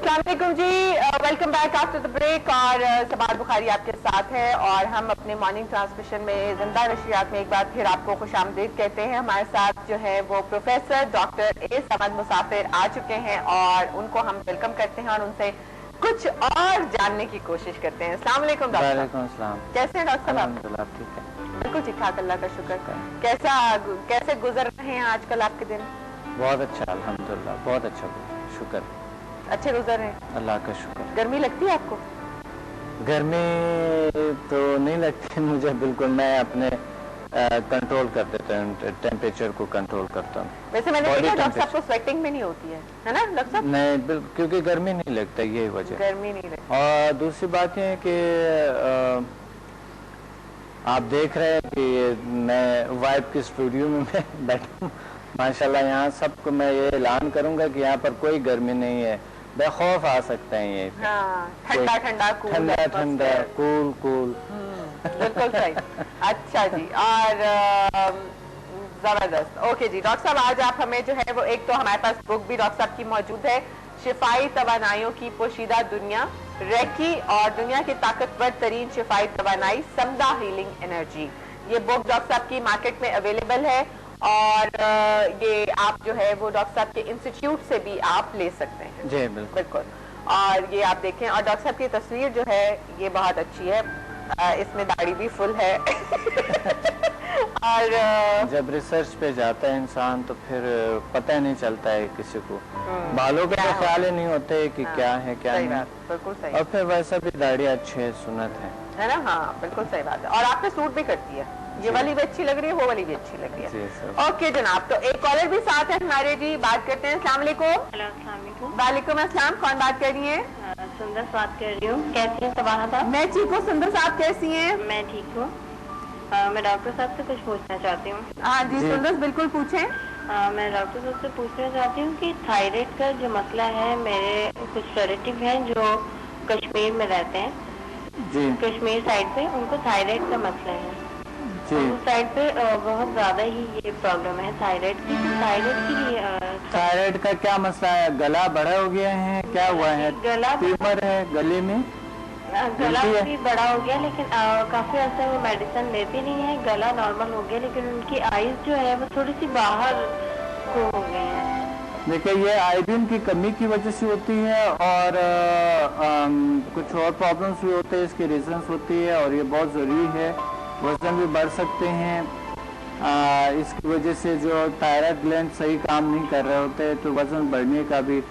अस्सलाम वालेकुम जी, welcome back after the break. और सबार बुखारी आपके साथ है और हम अपने मॉर्निंग ट्रांसमिशन में जिंदा नशरियात में एक बार फिर आपको खुशामदीद कहते हैं। हमारे साथ जो है वो प्रोफेसर डॉक्टर ए समद मुसाफिर आ चुके हैं और उनको हम वेलकम करते हैं और उनसे कुछ और जानने की कोशिश करते हैं। अस्सलाम वालेकुम डॉक्टर। वालेकुम अस्सलाम। कैसे हैं डॉक्टर साहब? अल्हम्दुलिल्लाह ठीक है, बिल्कुल ठीक ठाक, अल्लाह का शुक्र। कैसे गुजर रहे हैं आजकल आपके दिन? बहुत अच्छा अल्हम्दुलिल्लाह, बहुत अच्छा शुक्र, अच्छे गुजर रहे हैं, अल्लाह का शुक्र। गर्मी लगती है आपको? गर्मी तो नहीं लगती मुझे बिल्कुल, मैं अपने कंट्रोल कर देता हूँ, टेम्परेचर को कंट्रोल करता हूँ। वैसे मैंने देखा डॉक्टर साहब को स्वेटिंग भी नहीं होती है ना डॉक्टर साहब? नहीं, क्योंकि गर्मी नहीं लगता, यही वजह। गर्मी नहीं लगती। और दूसरी बात ये है कि आप देख रहे हैं कि मैं वाइफ के स्टूडियो में मैं बैठा हूँ माशाल्लाह। यहाँ सबको मैं ये ऐलान करूंगा कि यहाँ पर कोई गर्मी नहीं है, बेखौफ आ सकते हैं ये। हाँ, ठंडा ठंडा कूल कूल बिल्कुल सही। अच्छा जी, और जबरदस्त। ओके जी डॉक्टर साहब, आज आप हमें जो है वो एक तो हमारे पास बुक भी डॉक्टर साहब की मौजूद है, शिफाई तवानाइयों की पोशीदा दुनिया, रेकी और दुनिया की ताकतवर तरीन शिफाई तवानाई, समदा हीलिंग एनर्जी। ये बुक डॉक्टर साहब की मार्केट में अवेलेबल है और ये आप जो है वो डॉक्टर साहब के इंस्टीट्यूट से भी आप ले सकते हैं। जी बिल्कुल। और ये आप देखें, और डॉक्टर साहब की तस्वीर जो है ये बहुत अच्छी है, इसमें दाढ़ी भी फुल है और जब रिसर्च पे जाता है इंसान तो फिर पता ही नहीं चलता है किसी को, बालों के तो ख्याल ही नहीं होते कि क्या है क्या नहीं। बिल्कुल सही। और फिर वैसा भी दाढ़ी अच्छी है, सुन्नत है ना? हाँ बिल्कुल सही बात है। और आप पे सूट भी करती है, ये वाली भी अच्छी लग रही है, वो वाली भी अच्छी लग रही है। ओके जनाब, तो एक कॉलर भी साथ है हमारे जी, बात करते हैं। अस्सलाम वालेकुम। वालेकुम अस्सलाम, कौन बात कर रही है? सुंदर बात कर रही हूँ। कैसी है सबाहा साहब? मैं ठीक हूँ, सुंदर साहब कैसी हैं? मैं ठीक हूँ। मैं डॉक्टर साहब से कुछ पूछना चाहती हूँ। हाँ जी सुंदर, बिल्कुल पूछें। मैं डॉक्टर साहब से पूछना चाहती हूँ कि थायराइड का जो मसला है, मेरे कुछ रिलेटिव हैं जो कश्मीर में रहते हैं जी, कश्मीर साइड पे, उनको थायराइड का मसला है जी। उस साइड पे बहुत ज्यादा ही ये प्रॉब्लम है थायराइड की। थायराइड की थायराइड का क्या मसला है? गला बड़ा हो गया है, क्या हुआ है? गला ट्यूमर है गले में? गला भी बड़ा हो गया, लेकिन काफी अर्सा वो मेडिसिन लेती नहीं है, गला नॉर्मल हो गया, लेकिन उनकी आईज जो है वो थोड़ी सी बाहर को हो गई है। देखिए, ये आयोडीन की कमी की वजह से होती है और कुछ और प्रॉब्लम्स भी होते हैं, इसके रीजंस होती है और ये बहुत ज़रूरी है। वजन भी बढ़ सकते हैं इसकी वजह से, जो थायराइड ग्लैंड सही काम नहीं कर रहे होते तो वजन बढ़ने का भी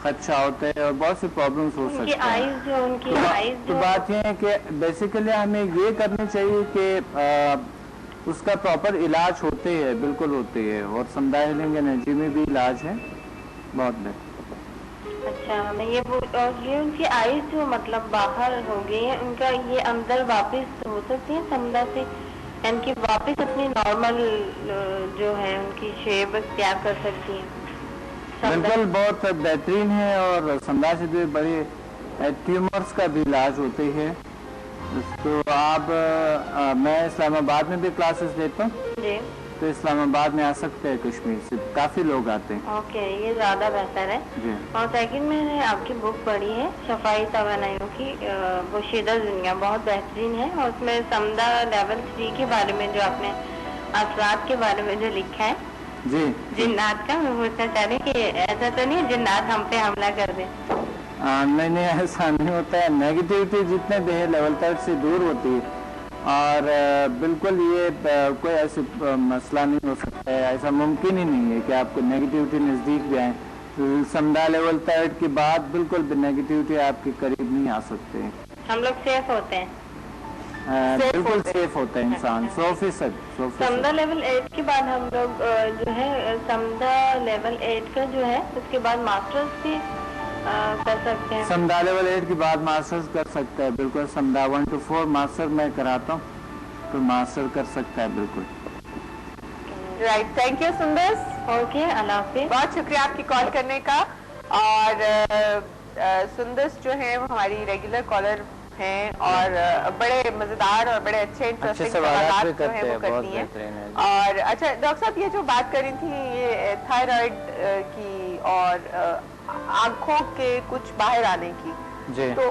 खदशा होता है और बहुत सी प्रॉब्लम्स हो सकती हैं। तो बात यह है कि बेसिकली हमें ये करनी चाहिए कि उसका प्रॉपर इलाज होते हैं, बिल्कुल होते हैं, और समदा हीलिंग एनर्जी में भी इलाज है बहुत बेहतर। अच्छा, मैं ये उनकी आईज जो मतलब बाहर हो गई है, उनका ये अंदर वापस हो सकती है समदा से, इनकी वापस अपनी नॉर्मल जो है उनकी शेप क्या कर सकती है? बिल्कुल बहुत बेहतरीन है और समदा से भी बड़ी ट्यूमर्स का भी इलाज होते हैं। तो आप मैं इस्लामाबाद में भी क्लासेस देता हूँ, तो इस्लामाबाद में आ सकते हैं, कश्मीर से काफी लोग आते हैं। ओके, ये ज्यादा बेहतर है जी। और सेकंड, मैंने आपकी बुक पढ़ी है शफाई तवानाइयों की पोशीदा दुनिया, बहुत बेहतरीन है, और उसमें समदा लेवल 3 के बारे में जो आपने असरात के बारे में जो लिखा है जी, जिन्नात का, मैं पूछना चाह रही कि ऐसा तो नहीं जिन्नात हम पे हमला कर दे? नहीं, ऐसा नहीं होता है। नेगेटिविटी जितने भी है लेवल 3 से दूर होती है और बिल्कुल ये कोई ऐसा मसला नहीं हो सकता है, ऐसा मुमकिन ही नहीं है कि आपको नेगेटिविटी नज़दीक भी आए। समदा लेवल 3 के बाद बिल्कुल भी नेगेटिविटी आपके करीब नहीं आ सकते। हम लोग सेफ होते हैं? बिल्कुल सेफ होता है इंसान, 100%। समदा लेवल 8 के बाद हम लोग जो है समदा लेवल 8 का जो है उसके बाद मास्टर्स भी कर सकते हैं? समदा लेवल 8 के बाद मास्टर्स कर सकता है, बिल्कुल। समदा 1 to 4 मास्टर मैं कराता हूँ, तो मास्टर कर सकता है, बिल्कुल। राइट, थैंक यू सुंदर। ओके, अल्लाह हाफिज़। बहुत शुक्रिया आपकी कॉल करने का। और सुंदर जो है वो हमारी रेगुलर कॉलर हैं और बड़े मजेदार और बड़े अच्छे इंटरेस्टिंग सवाल जो है वो करती हैं। और अच्छा डॉक्टर साहब, ये जो बात कर रही थी ये थायराइड की और आंखों के कुछ बाहर आने की, तो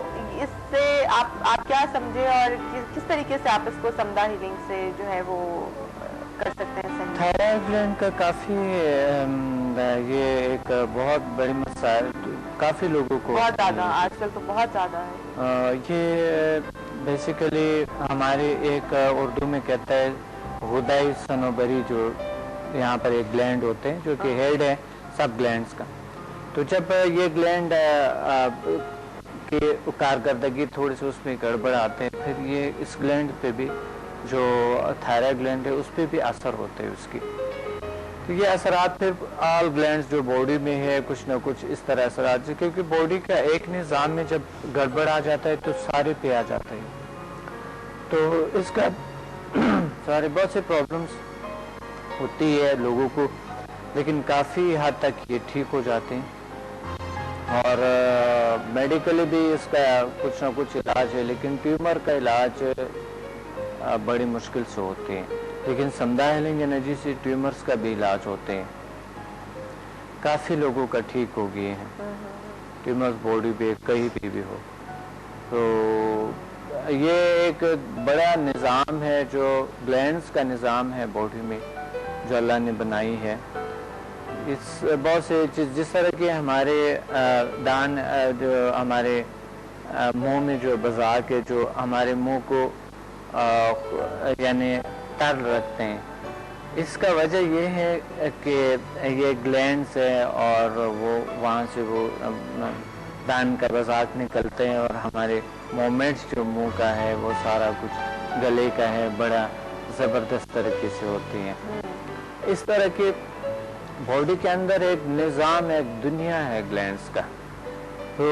इससे आप क्या समझे और किस तरीके से आप इसको समदा हीलिंग से जो है वो कर सकते हैं? थायराइड ग्लैंड का काफ़ी ये एक बहुत बड़ी मसाइल काफ़ी लोगों को बहुत ज़्यादा आजकल तो बहुत ज़्यादा है। ये बेसिकली हमारे एक उर्दू में कहता है गुदाई सनोबरी, जो यहाँ पर एक ग्लैंड होते हैं जो कि हेड है सब ग्लैंड्स का। तो जब ये ग्लैंड की कारकर्दगी थोड़ी सी उसमें गड़बड़ आते हैं, फिर ये इस ग्लैंड पे भी जो थायराइड ग्लैंड है उस पर भी असर होते हैं उसकी। तो ये असरात फिर ऑल ग्लैंड्स जो बॉडी में है कुछ ना कुछ इस तरह असरात, क्योंकि बॉडी का एक निज़ाम में जब गड़बड़ आ जाता है तो सारे पे आ जाता है। तो इसका सारे बहुत से प्रॉब्लम्स होती है लोगों को, लेकिन काफ़ी हद तक ये ठीक हो जाते हैं। और मेडिकली भी इसका कुछ ना कुछ इलाज है, लेकिन ट्यूमर का इलाज बड़ी मुश्किल से होते हैं। लेकिन समदा हीलिंग एनर्जी से ट्यूमर्स का भी इलाज होते हैं, काफ़ी लोगों का ठीक हो गए हैं ट्यूमर्स बॉडी पे कहीं भी हो। तो ये एक बड़ा निज़ाम है जो ग्लैंड्स का निज़ाम है बॉडी में जो अल्लाह ने बनाई है। इस बहुत से जिस तरह के हमारे दान जो हमारे मुंह में जो बजा के जो हमारे मुंह को यानी तर रखते हैं, इसका वजह ये है कि ये ग्लैंड्स है और वो वहाँ से वो दान का बजाक निकलते हैं और हमारे मोमेंट्स जो मुंह का है वो सारा कुछ गले का है बड़ा ज़बरदस्त तरीके से होती हैं। इस तरह के बॉडी के अंदर एक निज़ाम है, एक दुनिया है ग्लैंड्स का। तो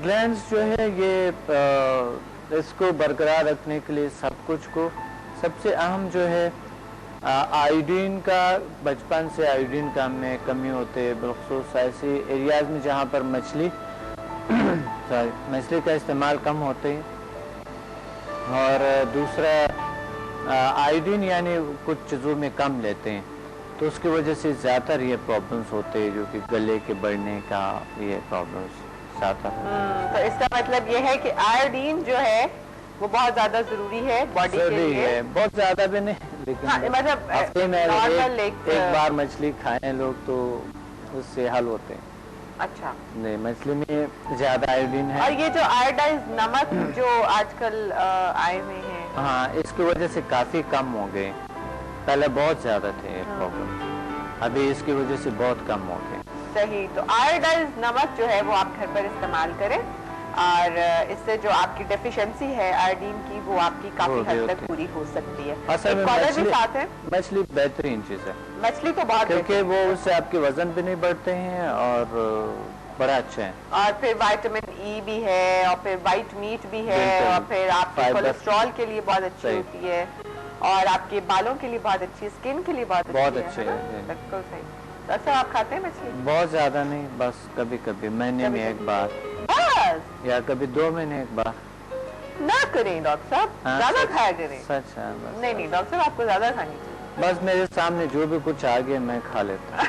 ग्लैंड्स जो है ये इसको बरकरार रखने के लिए सब कुछ को सबसे अहम जो है आयोडीन का, बचपन से आयोडीन का में कमी होते है, बखसूस ऐसे एरियाज में जहाँ पर मछली का इस्तेमाल कम होते हैं। और दूसरा आयोडीन यानी कुछ चीज़ों में कम लेते हैं, तो उसकी वजह से ज़्यादातर ये प्रॉब्लम्स होते हैं, जो कि गले के बढ़ने का ये प्रॉब्लम्स ज़्यादा। तो इसका मतलब ये है कि आयोडीन जो है वो बहुत ज़्यादा ज़रूरी है बॉडी के लिए। है बहुत ज़्यादा भी नहीं, लेकिन मतलब हफ्ते में एक बार मछली खाएं लोग तो उससे हल होते हैं। अच्छा, नहीं, मछली में ज़्यादा आयोडीन है। और ये जो आयोडाइज नमक जो आजकल आए हुए हैं, हाँ, इसकी वजह से काफ़ी कम हो गए। पहले बहुत ज़्यादा थे प्रॉब्लम, अभी इसकी वजह से बहुत कम हो गए। सही। तो आयोडाइज नमक जो है वो आप घर पर इस्तेमाल करें और इससे जो आपकी डेफिशिएंसी है आयोडीन की वो आपकी काफी हद तक पूरी हो सकती है। असल में मछली भी साथ है। मछली बेहतरीन चीज़ है, मछली तो बहुत, क्योंकि वो उससे आपके वजन भी नहीं बढ़ते हैं और बड़ा अच्छा है। और फिर विटामिन ई भी है और फिर वाइट मीट भी है और फिर आपके कोलेस्ट्रॉल के लिए बहुत अच्छी होती है और आपके बालों के लिए बहुत अच्छी, स्किन के लिए बहुत अच्छी है। बिल्कुल सही। तो अक्सर आप खाते हैं मछली? बहुत ज्यादा नहीं, बस कभी कभी महीने में एक बार बस, या कभी 2 महीने एक बार। ना करें डॉक्टर साहब, ज्यादा खाया करें। सच है। नहीं नहीं डॉक्टर साहब, आपको ज्यादा खानी चाहिए। बस मेरे सामने जो भी कुछ आ गया मैं खा लेता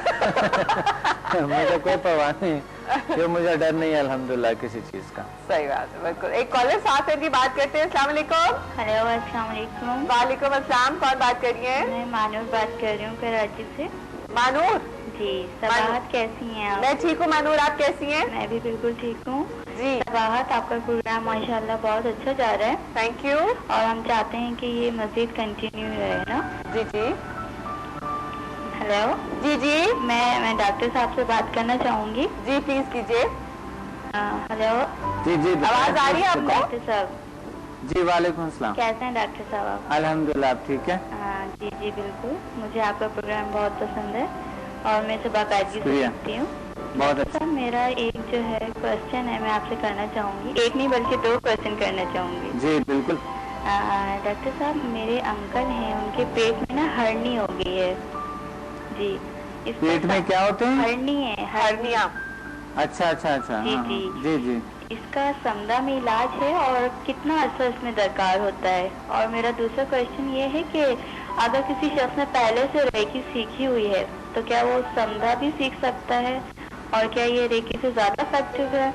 हूँ। मुझे कोई परवाह नहीं, क्यों मुझे डर नहीं है अल्हम्दुलिल्लाह किसी चीज का। सही बात है, बिल्कुल। एक कॉलर साथ है जी, बात करते हैं। अस्सलाम वालेकुम। हेलो, अस्सलाम वालेकुम। वालेकुम अस्सलाम। कौन बात कर रही है? मैं मानूर बात कर रही हूँ कराची से। मानूर जी, सबाहत कैसी हैं आप? मैं ठीक हूँ मानूर, आप कैसी हैं? मैं भी बिल्कुल ठीक हूँ जी। सबाहत, आपका प्रोग्राम माशाल्लाह बहुत अच्छा जा रहा है। Thank you. और हम चाहते हैं कि ये मजीद कंटिन्यू रहे ना। जी जी। हेलो जी जी। मैं डॉक्टर साहब से बात करना चाहूँगी। जी प्लीज कीजिए। हेलो जी जी, आवाज आ रही है आपको? डॉक्टर साहब जी, वालेकुम सलाम। कैसे हैं डॉक्टर साहब आप? अल्हम्दुलिल्लाह, आप ठीक है? जी जी बिल्कुल, मुझे आपका प्रोग्राम बहुत पसंद है और मैं इसे बाकायदगी से देखती हूँ। बहुत अच्छा। मेरा एक जो है क्वेश्चन है, मैं आपसे करना चाहूँगी। एक नहीं बल्कि 2 क्वेश्चन करना चाहूँगी। जी बिल्कुल। डॉक्टर साहब, मेरे अंकल हैं, उनके पेट में ना हर्नी हो गई है। जी। पेट में क्या होते हैं? हर्नी है, हर्निया। अच्छा अच्छा अच्छा। जी हाँ, जी जी जी। इसका समदा में इलाज है और कितना अर्सा इसमें दरकार होता है? और मेरा दूसरा क्वेश्चन ये है कि अगर किसी शख्स ने पहले से रेकी सीखी हुई है तो क्या वो समदा भी सीख सकता है? اور کیا یہ ریکی سے زیادہ افیکٹو ہے؟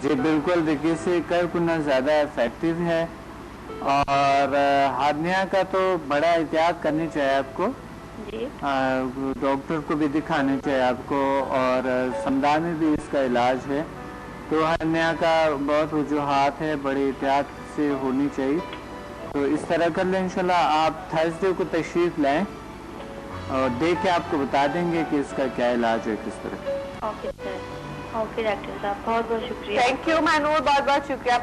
جی بالکل، ریکی سے کئی گنا زیادہ افیکٹو ہے، اور ہارنیا کا تو بڑا احتیاط کرنی چاہیے آپ کو، جی ڈاکٹر کو بھی دکھانے چاہیے آپ کو، اور سمدہ میں بھی اس کا علاج ہے۔ تو ہارنیا کا بہت وجوہات ہے، بڑی احتیاط سے ہونی چاہیے، تو اس طرح کر لیں انشاءاللہ۔ آپ تھرسڈے کو تشریف لائیں اور دیکھ کے آپ کو بتا دیں گے کہ اس کا کیا علاج ہے، کس طرح۔ اوکے سر، اوکے ڈاکٹر صاحب، بہت بہت شکریہ۔ تھینک یو مینور، بہت بہت شکریہ۔